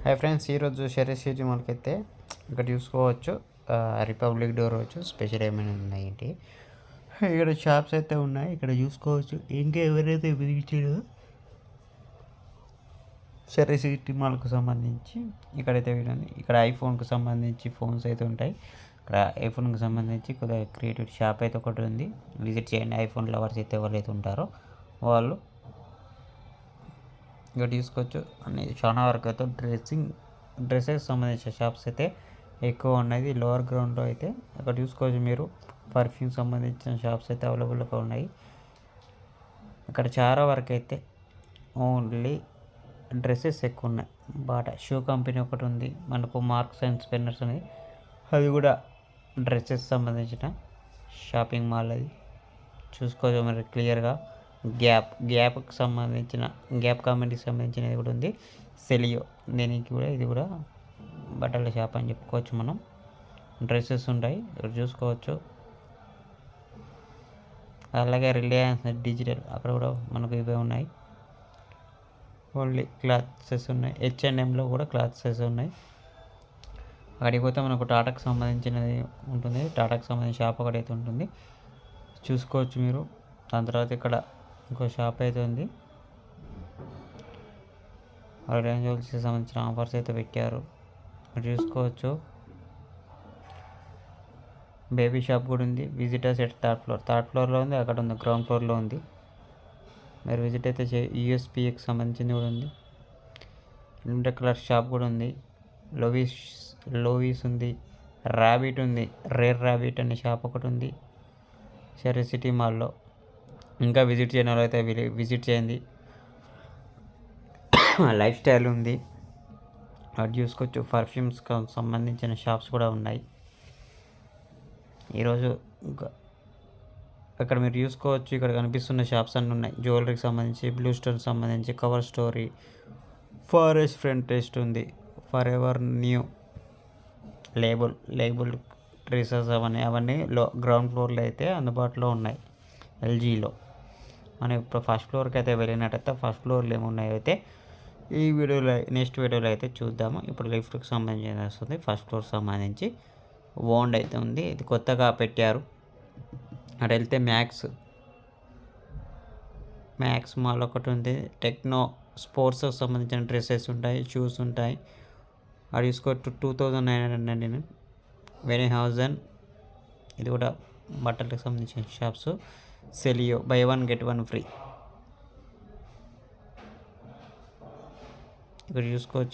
Hi friends, ఈరోజు షెరీ మనకైతే ఇక్కడ చూసుకోవచ్చు. రిపబ్లిక్ డే రోజు స్పెషల్ ఏమైనా ఉన్నాయి ఏంటి, ఇక్కడ షాప్స్ అయితే ఉన్నాయి. ఇక్కడ చూసుకోవచ్చు. ఇంకా ఎవరైతే విధించారో షెరీ సిటీ మాల్కు సంబంధించి ఇక్కడైతే వినండి. ఇక్కడ ఐఫోన్కి సంబంధించి ఫోన్స్ అయితే ఉంటాయి. ఇక్కడ ఐఫోన్కి సంబంధించి కొద్దిగా క్రియేటివ్ షాప్ అయితే ఒకటి ఉంది. విజిట్ చేయండి. ఐఫోన్ లవర్స్ అయితే ఎవరైతే ఉంటారో వాళ్ళు ఇక్కడ తీసుకోవచ్చు. అన్ని చాలా వరకు అయితే డ్రెస్సెస్ సంబంధించిన షాప్స్ అయితే ఎక్కువ ఉన్నాయి. లోవర్ గ్రౌండ్లో అయితే అక్కడ చూసుకోవచ్చు మీరు. పర్ఫ్యూమ్ సంబంధించిన షాప్స్ అయితే అవైలబుల్గా ఉన్నాయి. ఇక్కడ చాలా వరకు అయితే ఓన్లీ డ్రెస్సెస్ ఎక్కువ ఉన్నాయి. బాటా షూ కంపెనీ ఒకటి ఉంది మనకు, మార్క్స్ అండ్ స్పెన్నర్స్ అనేది, అది కూడా డ్రెస్సెస్ సంబంధించిన షాపింగ్ మాల్. అది చూసుకోవచ్చు మీరు క్లియర్గా. గ్యాప్కి సంబంధించిన గ్యాప్ కమ్యూనిటీకి సంబంధించినది కూడా ఉంది. సెలియో దీనికి కూడా, ఇది కూడా బట్టల షాప్ అని చెప్పుకోవచ్చు మనం. డ్రెస్సెస్ ఉంటాయి ఇక్కడ చూసుకోవచ్చు. అలాగే రిలయన్స్ డిజిటల్ అక్కడ కూడా మనకు ఇవే ఉన్నాయి. ఓన్లీ క్లాత్సెస్ ఉన్నాయి. H&Mలో కూడా క్లాత్సెస్ ఉన్నాయి. అక్కడికి పోతే మనకు టాటాకి సంబంధించినది ఉంటుంది. టాటాకి సంబంధించిన షాప్ ఒకటైతే ఉంటుంది, చూసుకోవచ్చు మీరు. దాని తర్వాత ఇక్కడ ఇంకో షాప్ అయితే ఉంది. జ్యువెలరీకి సంబంధించిన ఆఫర్స్ అయితే పెట్టారు, చూసుకోవచ్చు. బేబీ షాప్ కూడా ఉంది. విజిటర్స్ ఎట్ థర్డ్ ఫ్లోర్లో ఉంది. అక్కడ ఉంది, గ్రౌండ్ ఫ్లోర్లో ఉంది. మీరు విజిట్ అయితే USPకి సంబంధించింది కూడా ఉంది. లిమిటెడ్ కలర్ షాప్ కూడా ఉంది. లోవీస్ ఉంది. ర్యాబిట్ ఉంది. రేర్ ర్యాబిట్ అనే షాప్ ఒకటి ఉంది షెరీ సిటీ మాల్లో. ఇంకా విజిట్ చేయని వాళ్ళు అయితే విజిట్ చేయండి. లైఫ్ స్టైల్ ఉంది, అది చూసుకోవచ్చు. పర్ఫ్యూమ్స్కి సంబంధించిన షాప్స్ కూడా ఉన్నాయి. ఈరోజు ఇక్కడ మీరు చూసుకోవచ్చు. ఇక్కడ కనిపిస్తున్న షాప్స్ అన్నీ ఉన్నాయి. జ్యువెలరీకి సంబంధించి, బ్లూ స్టోన్ సంబంధించి, cover story, forest front test ఉంది. Forever new label traces అవన్నీ గ్రౌండ్ ఫ్లోర్లో అయితే అందుబాటులో ఉన్నాయి. LGలో మనం ఇప్పుడు ఫస్ట్ ఫ్లోర్కి అయితే వెళ్ళినట్టయితే ఫస్ట్ ఫ్లోర్లో ఏమున్నాయో అయితే ఈ వీడియోలో నెక్స్ట్ వీడియోలో అయితే చూద్దాము. ఇప్పుడు లిఫ్ట్కి సంబంధించి వస్తుంది. ఫస్ట్ ఫ్లోర్ సంబంధించి వాండ్ అయితే ఉంది, ఇది కొత్తగా పెట్టారు. అక్కడ వెళ్తే మ్యాక్స్ మాల్ ఒకటి ఉంది. టెక్నో స్పోర్ట్స్కి సంబంధించిన డ్రెస్సెస్ ఉంటాయి, షూస్ ఉంటాయి. అది చూసుకోవచ్చు. 2999 వెరీ హౌజన్. ఇది కూడా బట్టలకు సంబంధించిన షాప్స్. సెలియో బై 1 get 1 ఫ్రీ ఇక్కడ చూసుకోవచ్చు.